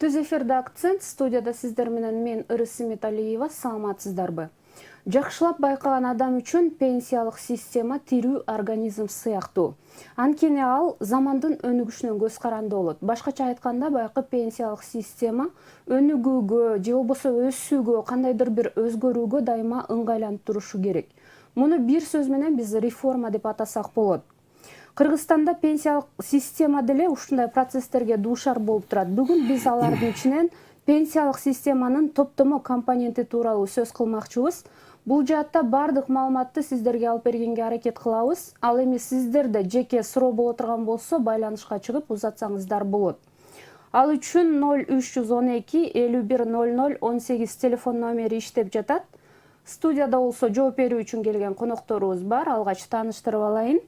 Түз эфирде акцент, студияда сиздер менен мен Ырысы Металиева, саламатсыздарбы? Жакшылап байкаган адам үчүн пенсиялык система тирүү организм сыяктуу. Анткени ал замандын өнүгүшүнө көз каранды болот. Башкача айтканда, байкы пенсиялык система өнүгүүгө же болбосо өсүүгө, кандайдыр бир өзгөрүүгө дайыма ыңгайланып турушу керек. Муну бир сөз менен биз реформа деп атасак болот. Кыргызстанда пенсиялык система деле ушундай процесстерге дуушар болуп турат. Бүгүн биз алардын ичинен пенсиялык системанын топтомо компоненти тууралуу сөз кылмакчыбыз. Бул жаатта бардык маалыматты сиздерге алып бергенге аракет кылабыз. Ал эми сиздерде жеке суроо боло турган болсо байланышка чыгып узатсаңыздар болот. Ал үчүн 0312 51 00 18 телефон номери иштеп жатат. Студияда болсо жооп берүү үчүн келген конокторубуз бар. Алгач тааныштырып алайын.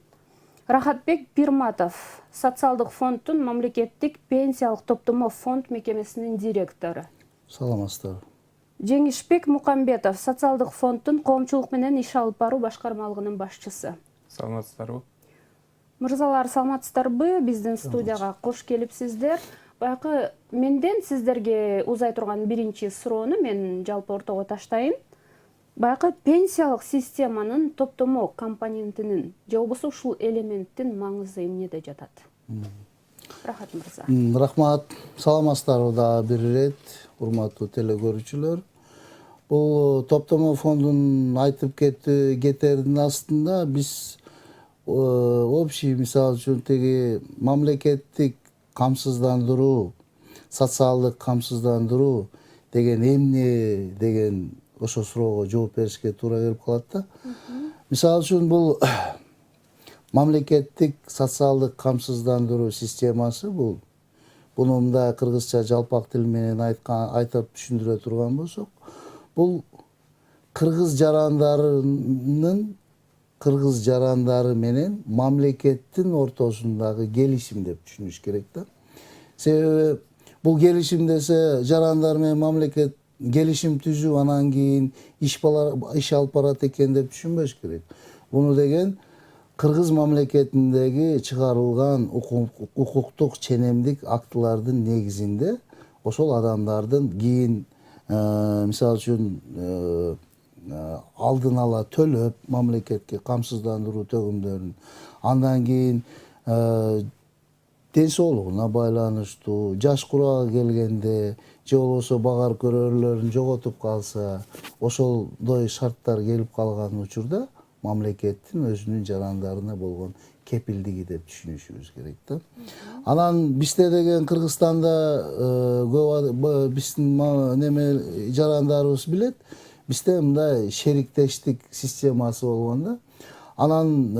Рахатбек Пирматов, социалдык фонддун мамлекеттик пенсиялык топтомо фонд мекемесинин директору. Саламатсыздар. Жеңишбек Мукамбетов, социалдык фонддун коомчулук менен иш алып баруу башкармалыгынын башчысы. Саламатсыздарбы? Мырзалар, саламатсыздарбы? Биздин студияга кош келипсиздер. Байкы менден сиздерге узай турган биринчи суроону мен жалпы ортого таштайын. Байкы пенсиялык системанын топтомо компонентинин же болбосо ушул элементтин маңызы эмнеде жатат? Рахат мырза. Рахмат. Саламатсыздарбы дагы бир ирет, урматтуу телекөрүүчүлөр. Бул топтомо фондун айтып кетердин астында биз общий, мисалы үчүн теги мамлекеттик камсыздандыруу, социалдык камсыздандыруу деген эмне деген ошо суроого жооп беришке туура келип калат да. Мисалы үчүн бул мамлекеттик социалдык камсыздандыруу системасы бул мындай кыргызча жалпак тил менен айтып түшүндүрө турган болсок, бул кыргыз жарандары менен мамлекеттин ортосундагы келишим деп түшүнүш керек да. Себеби бул келишим десе жарандар менен мамлекет келишим түзүү, анан кийин иш алып барат экен деп түшүнбөш керек. Буну деген кыргыз мамлекетиндеги чыгарылган укуктук ченемдик актылардын негизинде ошол адамдардын кийин мисалы үчүн алдын ала төлөп мамлекетке камсыздандыруу төгүмдөрүн, андан кийин ден соолугуна байланыштуу, жаш курагы келгенде же болбосо багар көрөрлөрүн жоготуп калса, ошолдой шарттар келип калган учурда мамлекеттин өзүнүн жарандарына болгон кепилдиги деп түшүнүшүбүз керек да. Анан бизде деген Кыргызстанда биздин жарандарыбыз билет, бизде мындай шериктештик системасы болгон да. Анан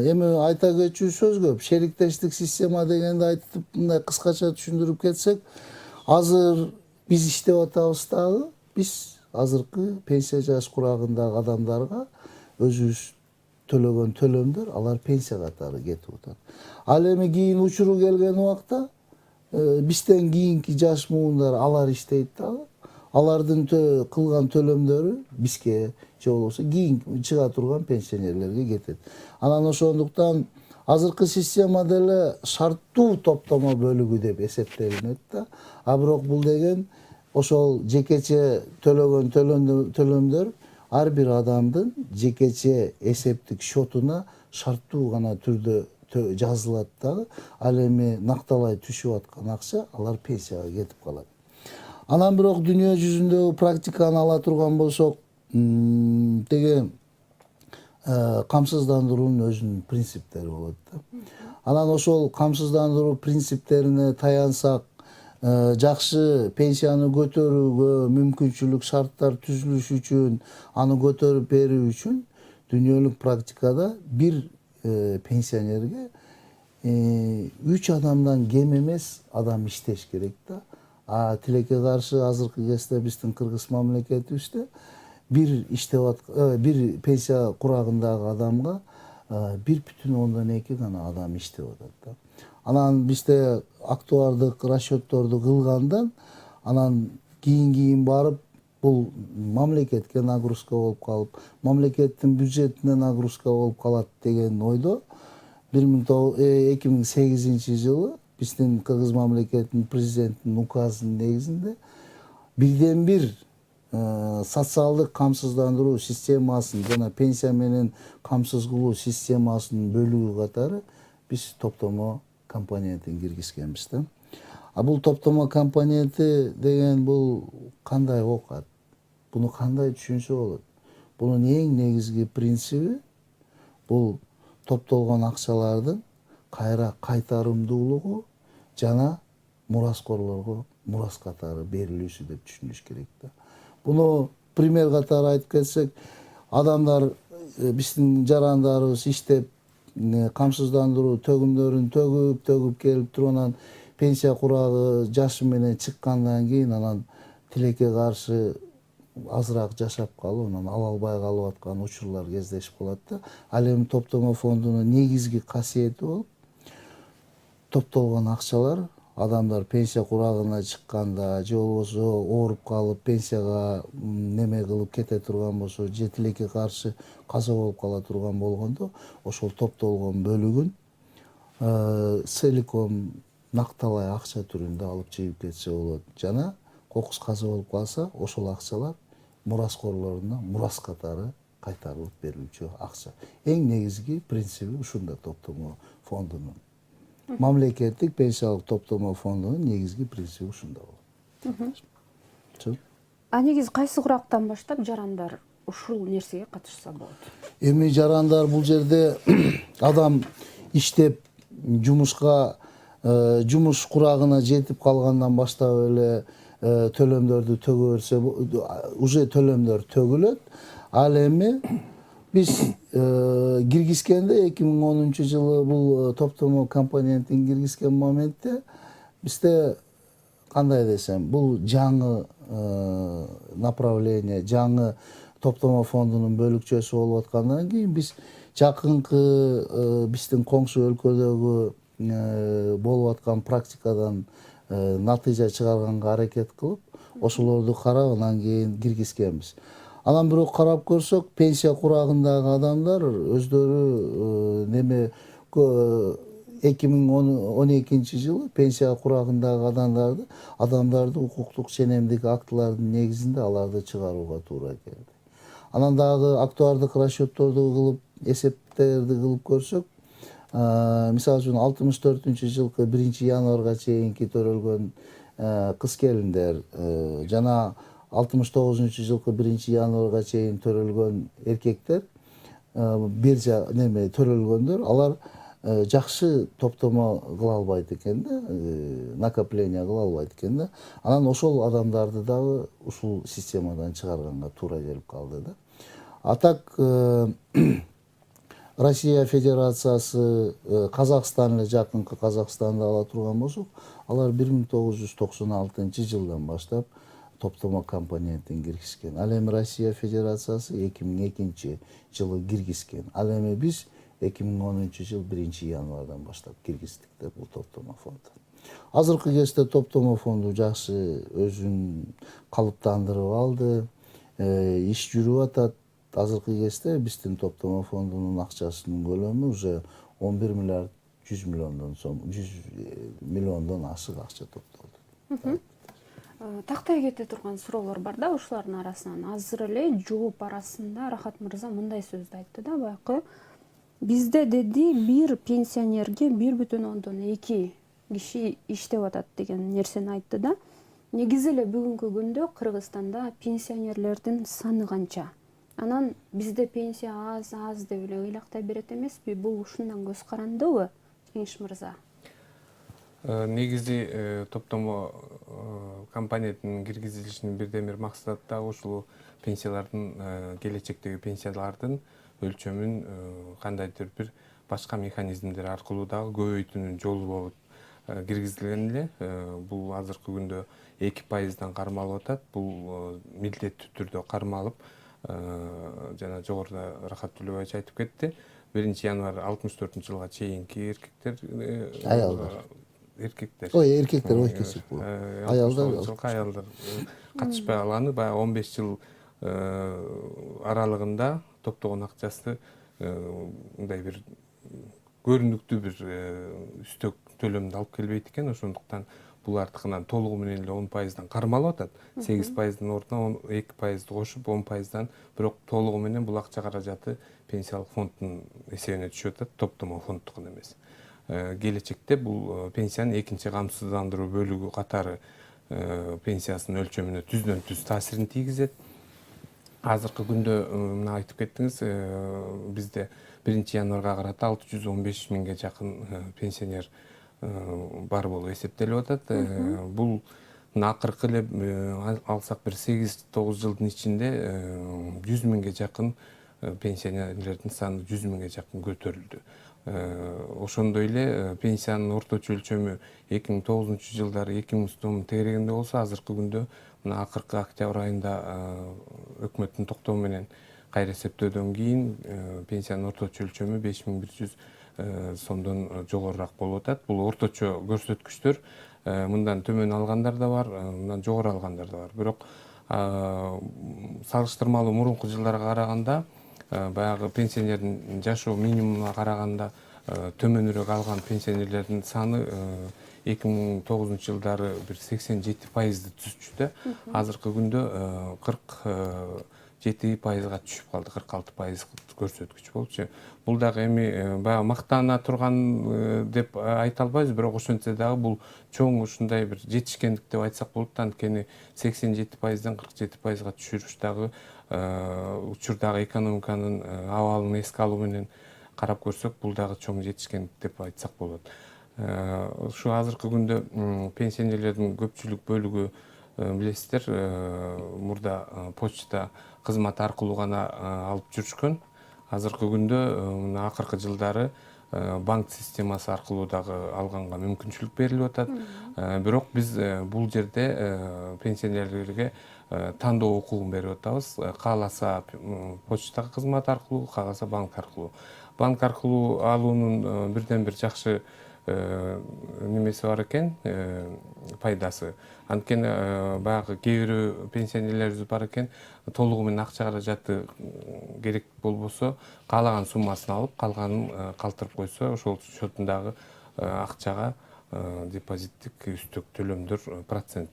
эми айта кетчү сөз көп. Шериктештик система дегенди айтып мындай кыскача түшүндүрүп кетсек, азыр биз иштеп атабыз дагы, биз азыркы пенсия жаш курагындагы адамдарга өзүбүз төлөгөн төлөмдөр алар пенсия катары кетип атат. Ал эми кийин учуру келген убакта бизден кийинки жаш муундар алар иштейт дагы. Алардын кылган төлөмдөрү бизге же болбосо кийин чыга турган пенсионерлерге кетет. Анан ошондуктан азыркы система деле шарттуу топтомо бөлүгү деп эсептелинет да. А бирок бул деген ошол жекече төлөгөн төлөмдөр ар бир адамдын жекече эсептик шотуна шарттуу гана түрдө жазылат дагы. Ал эми накталай түшүп аткан акча алар пенсияга кетип калат. Анан бирок дүйнө жүзүндөгү практиканы ала турган болсок, теги камсыздандыруунун өзүнүн принциптери болот да. Анан ошол камсыздандыруу принциптерине таянсак, жакшы пенсияны көтөрүүгө мүмкүнчүлүк шарттар түзүлүш үчүн, аны көтөрүп берүү үчүн дүйнөлүк практикада бир пенсионерге 3 адамдан кем эмес адам иштеш керек да. А тилекке каршы азыркы кезде биздин кыргыз мамлекетибизде бир пенсия курагындагы адамга 1,2 гана адам иштеп атат да. Анан бизде актуардык расчетторду кылгандан анан кийин барып бул мамлекетке нагрузка болуп калып, мамлекеттин бюджетине нагрузка болуп калат деген ойдо 2008 жылы биздин Кыргыз мамлекетинин президентинин указынын негизинде бирден бир социалдык камсыздандыруу системасын жана пенсия менен камсыз кылуу системасынын бөлүгү катары биз топтомо компонентин киргизгенбиз да. А бул топтомо компоненти деген бул кандай оокат? Буну кандай түшүнсө болот? Бунун эң негизги принциби бул топтолгон акчалардын кайра кайтарымдуулугу жана мураскорлорго мурас катары берилүүсү деп түшүнүш керек да. Буну пример катары айтып кетсек, адамдар биздин жарандарыбыз иштеп камсыздандыруу төгүмдөрүн төгүп келип туруп анан пенсия курагы жашы менен чыккандан кийин анан тилекке каршы азыраак жашап калып анан ала албай калып аткан учурлар кездешип калат да. Ал эми топтомо фондунун негизги касиети болуп топтолгон акчалар адамдар пенсия курагына чыкканда же болбосо ооруп калып пенсияга неме кылып кете турган болсо же тилекке каршы каза болуп кала турган болгондо ошол топтолгон бөлүгүн целиком накталай акча түрүндө алып чыгып кетсе болот жана кокус каза болуп калса ошол акчалар мураскорлоруна мурас катары кайтарылып берилүүчү акча. Эң негизги принциби ушунда топтомо фондунун. Мамлекеттик пенсиялык топтомо фондунун негизги принциби ушунда болот. А негизи кайсы курактан баштап жарандар ушул нерсеге катышса болот? Эми жарандар бул жерде адам иштеп жумушка жумуш курагына жетип калгандан баштап эле төлөмдөрдү төгө берсе уже төлөмдөр төгүлөт. Ал эми биз киргизгенде 2010-жылы бул топтомо компонентин киргизген моментте бизде кандай десем, бул жаңы направление, жаңы топтомо фондунун бөлүкчөсү болуп аткандан кийин биз жакынкы биздин коңшу өлкөдөгү болуп аткан практикадан натыйжа чыгарганга аракет кылып, ошолорду карап анан кийин киргизгенбиз. Анан бирок карап көрсөк, пенсия курагындагы адамдар өздөрү неме 2012-жылы пенсия курагындагы адамдарды укуктук ченемдик актылардын негизинде аларды чыгарууга туура келди. Анан дагы актуардык расчетторду кылып, эсептерди кылып көрсөк, мисалы үчүн 64-жылкы 1-январга чейинки төрөлгөн кыз келиндер жана 69-жылкы 1-январга чейин төрөлгөн эркектер биржа неме төрөлгөндөр, алар жакшы топтомо кыла албайт экен да, накопление кыла албайт экен да. Анан ошол адамдарды дагы ушул системадан чыгарганга туура келип калды да. А так Россия Федерациясы, Казакстан эле жакынкы Казакстанды ала турган болсок, алар 1996-жылдан баштап топтомо компонентин киргизген. Ал эми Россия Федерациясы 2002-жылы киргизген. Ал эми биз 2010-жыл 1-январдан баштап киргиздик да бул топтомо фонду. Азыркы кезде топтомо фонду жакшы өзүн калыптандырып алды, иш жүрүп атат. Азыркы кезде биздин топтомо фондунун акчасынын көлөмү уже 11 миллиард 100 миллиондон сом, 100 миллиондон ашык акча топтолду. Тактай кете турган суроолор бар да, ушулардын арасынан азыр эле жооп арасында Рахат мырза мындай сөздү айтты да, байкы бизде деди бир пенсионерге 1,2 киши иштеп атат деген нерсени айтты да. Негизи эле бүгүнкү күндө Кыргызстанда пенсионерлердин саны канча? Анан бизде пенсия аз деп эле ыйлактай берет эмеспи? Бул ушундан көз карандыбы, Кеңеш мырза? Негизи топтомо компонентинин киргизилишинин бирден бир максаты да ушул пенсиялардын келечектеги пенсиялардын өлчөмүн кандайдыр бир башка механизмдер аркылуу дагы көбөйтүүнүн жолу болуп киргизилген эле. Бул азыркы күндө 2%-дан кармалып атат. Бул милдеттүү түрдө кармалып, жана жогоруда Рахат Төлөбаевич айтып кетти. 1-январ 64-жылга чейинки эркектер, эркектер кесип бул. Аялдар катышпай калганы баягы 15 жыл аралыгында топтогон акчасы мындай бир көрүнүктүү бир үстөк төлөмдү алып келбейт экен. Ошондуктан булардыкынан толугу менен эле 10%дан кармалып атат. 8%дын ордуна 2%ды кошуп 10%дан, бирок толугу менен бул акча каражаты пенсиялык фонддун эсебине түшүп атат, топтомо фонддукун эмес. Келечекте бул пенсиянын экинчи камсыздандыруу бөлүгү катары пенсиясынын өлчөмүнө түздөн түз таасирин тийгизет. Азыркы күндө мына айтып кеттиңиз, бизде 1-январга карата 615 миңге жакын пенсионер бар болуп эсептелип атат. Бул акыркы эле алсак бир 8-9 жылдын ичинде 100 миңге жакын пенсионерлердин саны 100 миңге жакын көтөрүлдү. Ошондой эле пенсиянын орточо өлчөмү 2009 жылдары 2000 сомдун тегерегинде болсо, азыркы күндө мына акыркы октябрь айында өкмөттүн токтому менен кайра эсептөөдөн кийин пенсиянын орточо өлчөмү 5100 сомдон жогорураак болуп атат. Бул орточо көрсөткүчтөр, мындан төмөн алгандар да бар, мындан жогору алгандар да бар. Бирок салыштырмалуу мурунку жылдарга караганда, баягы пенсионердин жашоо минимумуна караганда төмөнүрөөк алган пенсионерлердин саны 2009 жылдары бир 87%ды түзчү да. Азыркы күндө 47%га түшүп калды, 46% көрсөткүч болчу. Бул дагы эми баягы мактана турган деп айта албайбыз, бирок ошентсе дагы бул чоң ушундай бир жетишкендик деп айтсак болот. Анткени 87%дан 47%га түшүрүш дагы учурдагы экономиканын абалын эске алуу менен карап көрсөк, бул дагы чоң жетишкендик деп айтсак болот. Ушу азыркы күндө пенсионерлердин көпчүлүк бөлүгү, билесиздер, мурда почта кызматы аркылуу гана алып жүрүшкөн. Азыркы күндө мына акыркы жылдары банк системасы аркылуу дагы алганга мүмкүнчүлүк берилип атат. Бирок биз бул жерде пенсионерлерге тандоо укугун берип атабыз. Кааласа почта кызматы аркылуу, кааласа банк аркылуу. Банк аркылуу алуунун бирден бир жакшы немеси бар экен, пайдасы. Анткени баягы кээ бир пенсионерлерибиз бар экен, толугу менен акча каражаты керек болбосо, каалаган суммасын алып, калганын калтырып койсо, ошол счетундагы акчага депозиттик үстөк төлөмдөр процент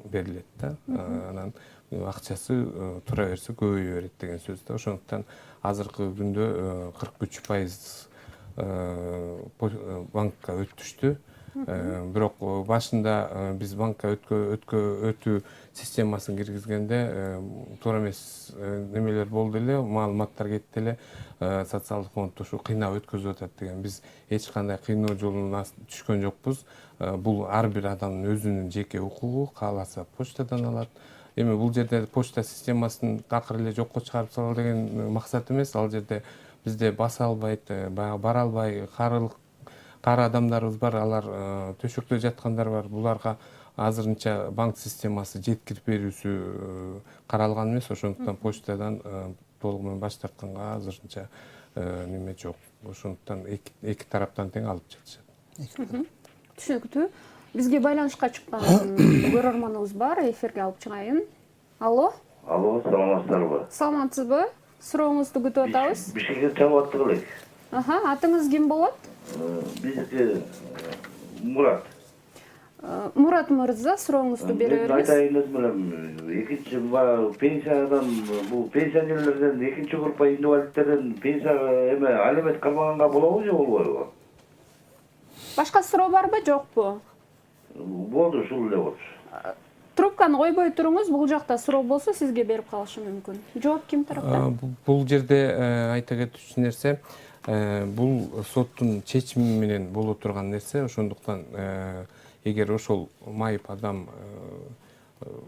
берилет да. Анан акчасы тура берсе көбөйө берет деген сөз да. Ошондуктан азыркы күндө 43% банкка өтүштү. Бирок башында биз банкка өтүү системасын киргизгенде туура эмес немелер болду эле, маалыматтар кетти эле. Социалдык фонд ушу кыйнап өткөзүп атат деген. Биз эч кандай кыйноо жолуна түшкөн жокпуз. Бул ар бир адамдын өзүнүн жеке укугу, кааласа почтадан алат. Эми бул жерде почта системасын такыр эле жокко чыгарып салалы деген максат эмес. Ал жерде бизде баса албайт, баягы бара албай кары адамдарыбыз бар, алар төшөктө жаткандар бар. Буларга азырынча банк системасы жеткирип берүүсү каралган эмес. Ошондуктан почтадан толугу менен баш тартканга азырынча неме жок. Ошондуктан эки тараптан тең алып жатышат. Түшүнүктүү. Бизге байланышка чыккан көрөрманыбыз бар, эфирге алып чыгайын. Алло. Алло, саламатсыздарбы? Саламатсызбы? Сурооңузду күтүп атабыз. Бишкекке чыгып аттык элек. Атыңыз ким болот? Биздики Мурат. Мурат мырза, сурооңузду бере Мен бериңиз. айтайын элем элем. Экинчи пенсиядан, бул пенсионерлерден, экинчи группа инвалидтерден пенсия эме алимент кармаганга болобу же болбойбу? Башка суроо барбы, жокпу? Болду, ушул эле болчу. Трубканы койбой туруңуз, бул жакта суроо болсо сизге берип калышы мүмкүн. Жооп ким тараптан? Бул жерде айта кетүүчү нерсе, бул соттун чечими менен боло турган нерсе. Ошондуктан эгер ошол майып адам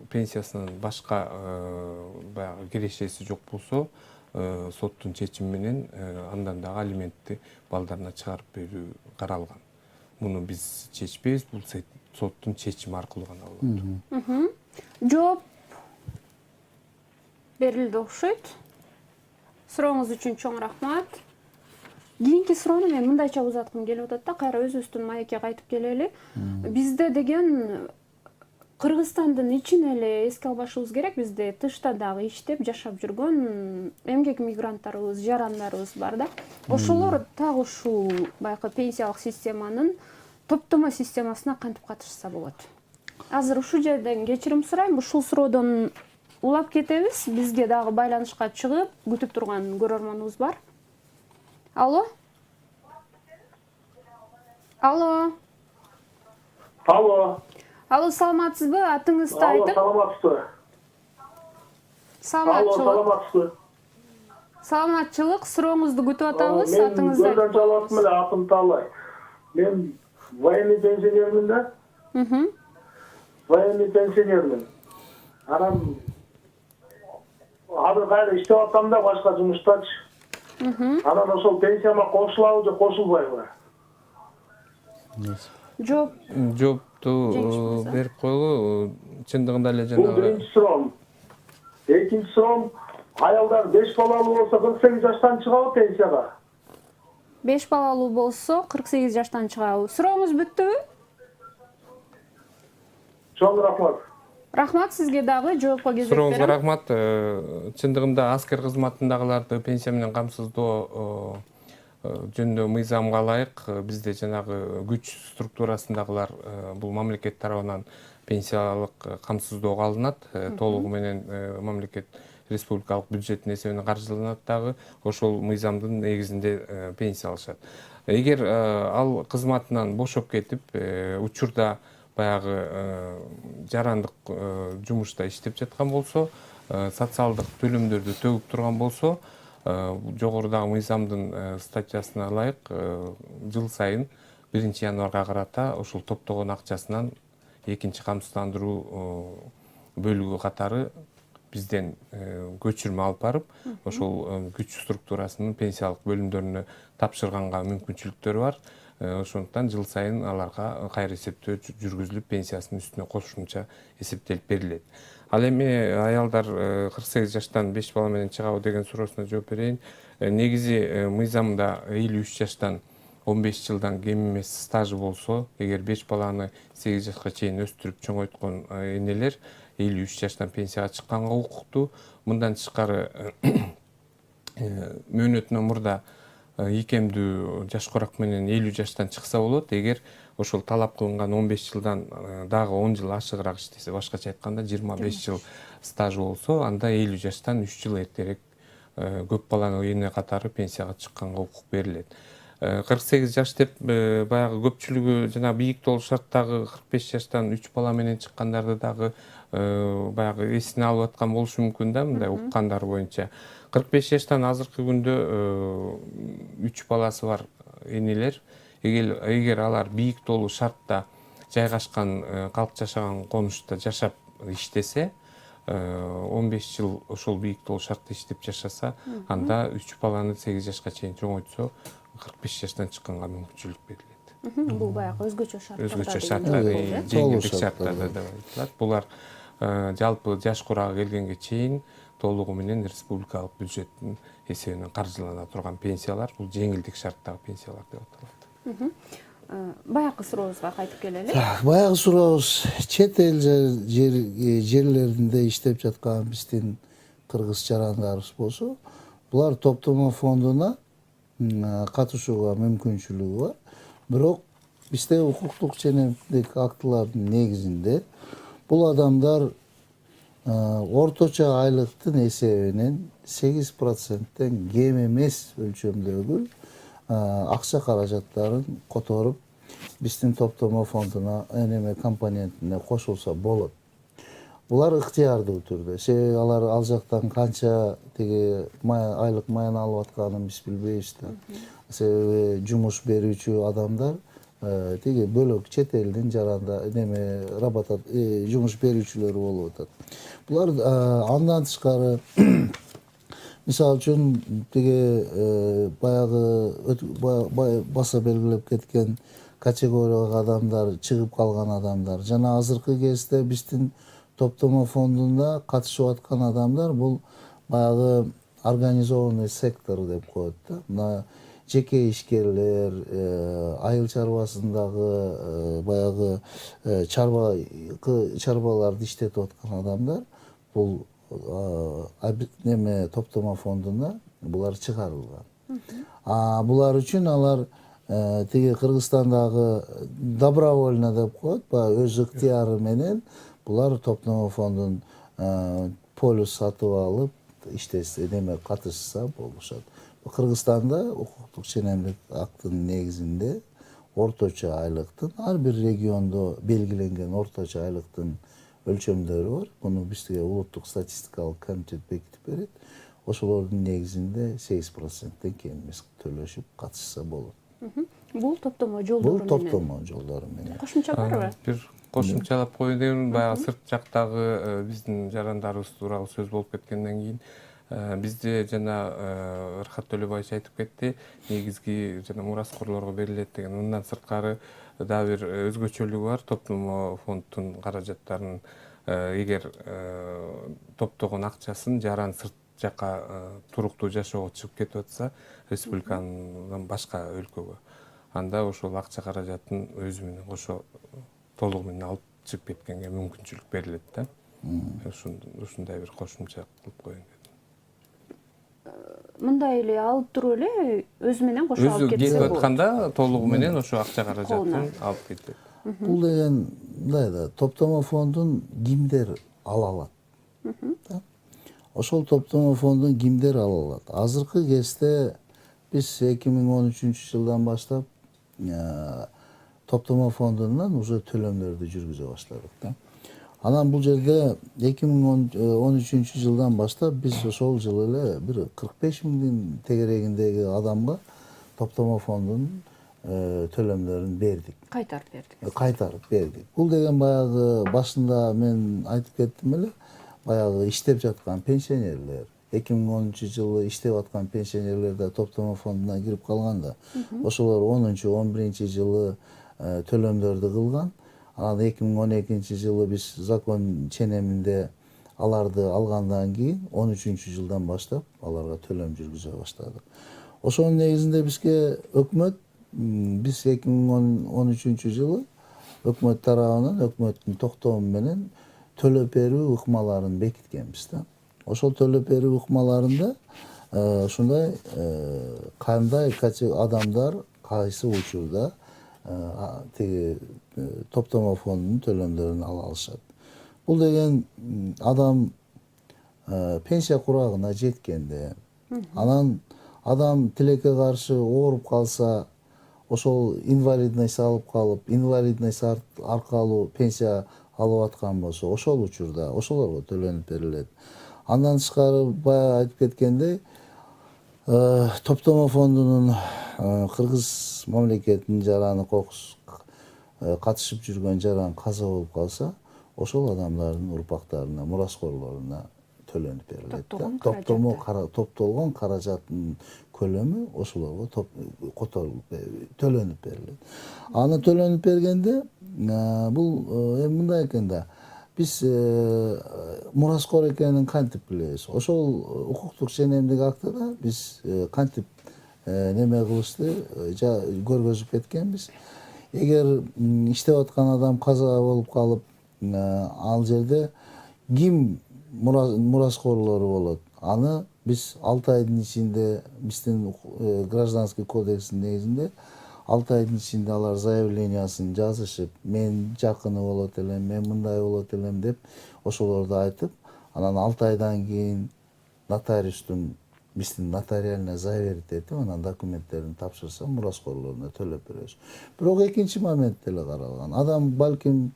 пенсиясынан башка баягы кирешеси жок болсо, соттун чечими менен андан дагы алиментти балдарына чыгарып берүү каралган. Муну биз чечпейбиз, бул соттун чечими аркылуу гана болот. Жооп берилди окшойт. Сурооңуз үчүн чоң рахмат. Кийинки суроону мен мындайча узаткым келип атат да, кайра өзүбүздүн маекке кайтып келели. Бизде деген Кыргызстандын ичин эле эске албашыбыз керек, бизде тышта дагы иштеп жашап жүргөн эмгек мигранттарыбыз, жарандарыбыз бар да. Ошолор так ушул баягы пенсиялык системанын топтомо системасына кантип катышса болот? Азыр ушул жерден кечирим сурайм, ушул суроодон улап кетебиз. Бизге дагы байланышка чыгып күтүп турган көрөрманыбыз бар. Алло? Алло? Алло. Алло, саламатсызбы? Атыңызды Алло, айтып. саламатсызбы? Алло, саламатсызбы? Саламатчылык, сурооңузду күтүп атабыз. Мен Атыңызды gözden çalatım эле, атым Талай. Мен военный пенсионермин да. Военный пенсионермин. Анан азыр кайра иштеп атам да, башка жумуштачы. Анан ошол пенсияма кошулабы же кошулбайбы? Жооп. жоопту Жеңишмиз, берип коелу. Чындыгында эле Бул жанагы биринчи суроом. Экинчи суроом, аялдар 5 балалуу болсо 48 жаштан чыгабы пенсияга? 5 балалуу болсо 48 жаштан чыгабы. Сурооңуз бүттүбү? Чоң рахмат. Рахмат, сизге дагы жоопко кезек сурооңузга берем. рахмат. Чындыгында аскер кызматындагыларды пенсия менен камсыздоо жөнүндө мыйзамга ылайык бизде жанагы күч структурасындагылар бул мамлекет тарабынан пенсиялык камсыздоого алынат. Толугу менен мамлекет республикалык бюджеттин эсебинен каржыланат дагы. Ошол мыйзамдын негизинде пенсия алышат. Эгер ал кызматынан бошоп кетип, учурда баягы жарандык жумушта иштеп жаткан болсо, социалдык төлөмдөрдү төгүп турган болсо, жогорудагы мыйзамдын статьясына ылайык жыл сайын 1-январга карата ошол топтогон акчасынан экинчи камсыздандыруу бөлүгү катары бизден көчүрмө алып барып, ошол күч структурасынын пенсиялык бөлүмдөрүнө тапшырганга мүмкүнчүлүктөрү бар. Ошондуктан жыл сайын аларга кайра эсептөө жүргүзүлүп, пенсиясынын үстүнө кошумча эсептелип берилет. Ал эми аялдар 48 жаштан 5 бала менен чыгабы деген суроосуна жооп берейин. Негизи мыйзамда 53 жаштан 15 жылдан кем эмес стажы болсо, эгер 5 баланы 8 жашка чейин өстүрүп чоңойткон энелер 53 жаштан пенсияга чыкканга укуктуу. Мындан тышкары мөөнөтүнөн мурда ийкемдүү жаш корак менен 50 жаштан чыкса болот. Эгер ошол талап кылынган 15 жылдан дагы 10 жыл ашыгыраак иштесе, башкача айтканда 25 жыл стажы болсо, анда 50 жаштан 3 жыл эртерээк көп баланын эне катары пенсияга чыкканга укук берилет. 48 жаш деп баягы көпчүлүгү жана бийик толук шарттагы 45 жаштан 3 бала менен чыккандарды дагы баягы эсине алып аткан болушу мүмкүн да, мындай уккандар боюнча. 45 жаштан азыркы күндө 3 баласы бар энелер, эгер алар бийик толуу шартта жайгашкан, калк жашаган конушта жашап иштесе, 15 жыл ошол бийик толуу шартта иштеп жашаса, анда 3 баланы 8 жашка чейин чоңойтсо, 45 жаштан чыкканга мүмкүнчүлүк берилет. Бул баягы өзгөчө шарттар. Өзгөчө шарттар, жеңилдик шарттары деп айтылат. Булар жалпы жаш курагы келгенге чейин толугу менен республикалык бюджеттин эсебинен каржылана турган пенсиялар, бул жеңилдик шарттагы пенсиялар деп аталат. Баягы сурообузга кайтып келели. Баягы сурообуз, чет эл жерлеринде иштеп жаткан биздин кыргыз жарандарыбыз болсо, булар топтомо фондуна катышууга мүмкүнчүлүгү бар. Бирок бизде укуктук ченемдик актылардын негизинде бул адамдар орточо айлыктын эсебинен 8%тен кем эмес өлчөмдөгү акча каражаттарын которуп биздин топтомо фондуна энеме компонентине кошулса болот. Булар ыктыярдуу түрдө. Себеби алар ал жактан канча тиги айлык маян алып атканын биз билбейбиз да. Себеби жумуш берүүчү адамдар тиги бөлөк чет элдин жаранда неме жумуш берүүчүлөрү болуп атат. Булар андан тышкары мисалы үчүн тиги баягы баса белгилеп кеткен категориялык адамдар, чыгып калган адамдар жана азыркы кезде биздин топтомо фондуна катышып аткан адамдар бул баягы организованный сектор деп коет да. Мына жеке ишкерлер, айыл чарбасындагы баягы чарбаларды иштетип аткан адамдар бул неме топтомо фондуна булар чыгарылган. Булар үчүн алар тиги Кыргызстандагы добровольно деп коет, баягы өз ыктыяры менен булар топтомо фондун полис сатып алып иштесе, неме катышса болушат. Кыргызстанда укуктук ченемдик актынын негизинде орточо айлыктын ар бир региондо белгиленген орточо айлыктын өлчөмдөрү бар. Муну бизге улуттук статистикалык комитет бекитип берет. Ошолордун негизинде 8%-тен кем эмес төлөшүп катышса болот. Бул топтомо жолдору менен. Бул топтомо жолдору менен. Кошумча барбы? Бир кошумчалап коеюн дейм. Баягы сырт жактагы биздин жарандарыбыз тууралуу сөз болуп кеткенден кийин бизде жана Ырхат Төлөбаевич айтып кетти, негизги жана мураскорлорго берилет деген. Мындан сырткары дагы бир өзгөчөлүгү бар. Топтомо фонддун каражаттарын эгер топтогон акчасын жаран сырт жака туруктуу жашоого чыгып кетип атса, республиканын башка өлкөгө, анда ошол акча каражатын өзү менен кошо толугу менен алып чыгып кеткенге мүмкүнчүлүк берилет да. Ушундай бир кошумча кылып коеюн дедим. Мындай эле алып туруп эле өзү менен кошо алып кетсе кетип болот. атканда толугу менен ошо акча каражатын алып кетет. Бул деген мындай да топтомо фондун кимдер ала алат? Ошол топтомо фондун кимдер ала алат? Азыркы кезде биз 2013-жылдан баштап топтомо фондунан уже төлөмдөрдү жүргүзө баштадык да. Анан бул жерде 2013-жылдан баштап биз ошол жылы эле бир 45 миңдин тегерегиндеги адамга топтомо фондунун төлөмдөрүн бердик. Кайтарып бердик. Бул деген баягы башында мен айтып кеттим эле, баягы иштеп жаткан пенсионерлер, 2010-жылы иштеп аткан пенсионерлер да топтомо фондуна кирип калганда, ошолор 10-11-жылы төлөмдөрдү кылган. Анан 2012-жылы биз закон ченеминде аларды алгандан кийин 13-жылдан баштап аларга төлөм жүргүзө баштадык. Ошонун негизинде бизге өкмөт биз 2013-жылы өкмөт тарабынан өкмөттүн токтому менен төлөп берүү ыкмаларын бекиткенбиз да. Ошол төлөп берүү ыкмаларында ушундай кандай адамдар кайсы учурда тиги топтомо фондунун төлөмдөрүн ала алышат. Бул деген адам пенсия курагына жеткенде, анан адам тилекке каршы ооруп калса, ошол инвалидность алып калып, инвалидность аркылуу пенсия алып аткан болсо, ошол учурда ошолорго төлөнүп берилет. Андан тышкары баягы айтып кеткендей, топтомо фондунун Кыргыз мамлекетинин жараны кокус катышып жүргөн жаран каза болуп калса, ошол адамдардын урпактарына, мураскорлоруна төлөнүп берилет. Топтолгон каражаттын көлөмү ошолорго төлөнүп берилет. Аны төлөнүп бергенде бул мындай экен да, биз мураскор экенин кантип билебиз? Ошол укуктук ченемдик актыда биз кантип неме кылышты көргөзүп кеткенбиз. Эгер иштеп аткан адам каза болуп калып, ал жерде ким мураскорлору болот? Аны биз 6 айдын ичинде, биздин гражданский кодекстин негизинде 6 айдын ичинде алар заявлениясын жазышып, мен жакыны болот элем, мен мындай болот элем деп ошолорду айтып, анан 6 айдан кийин нотариустун биздин нотариальный заверить этип, анан документтерин тапшырса, мураскорлоруна төлөп беребиз. Бирок экинчи момент деле каралган. Адам балким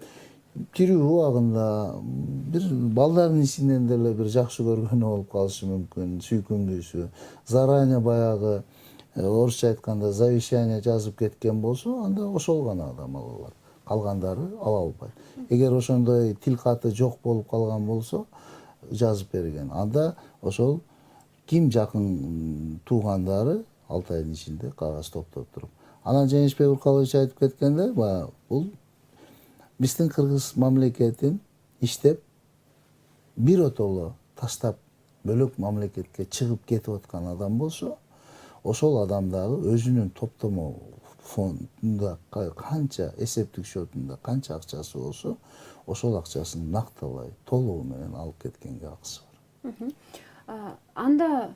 тирүү убагында бир балдардын ичинен деле бир жакшы көргөнү болуп калышы мүмкүн, сүйкүмдүүсү. Заранее баягы орусча айтканда завещание жазып кеткен болсо, анда ошол гана адам ала алат. Калгандары ала албайт. Эгер ошондой тил каты жок болуп калган болсо, жазып берген. Анда ошол ким жакын туугандары 6 айдын ичинде кагаз топтоп туруп. Анан Жеңишбек Уркалович айтып кеткенде, бул биздин Кыргыз мамлекетин иштеп биротоло таштап бөлөк мамлекетке чыгып кетип аткан адам болсо, ошол адам дагы өзүнүн топтомо фондунда канча эсептик счетунда канча акчасы болсо ошол акчасын накталай толугу менен алып кеткенге акысы бар. Анда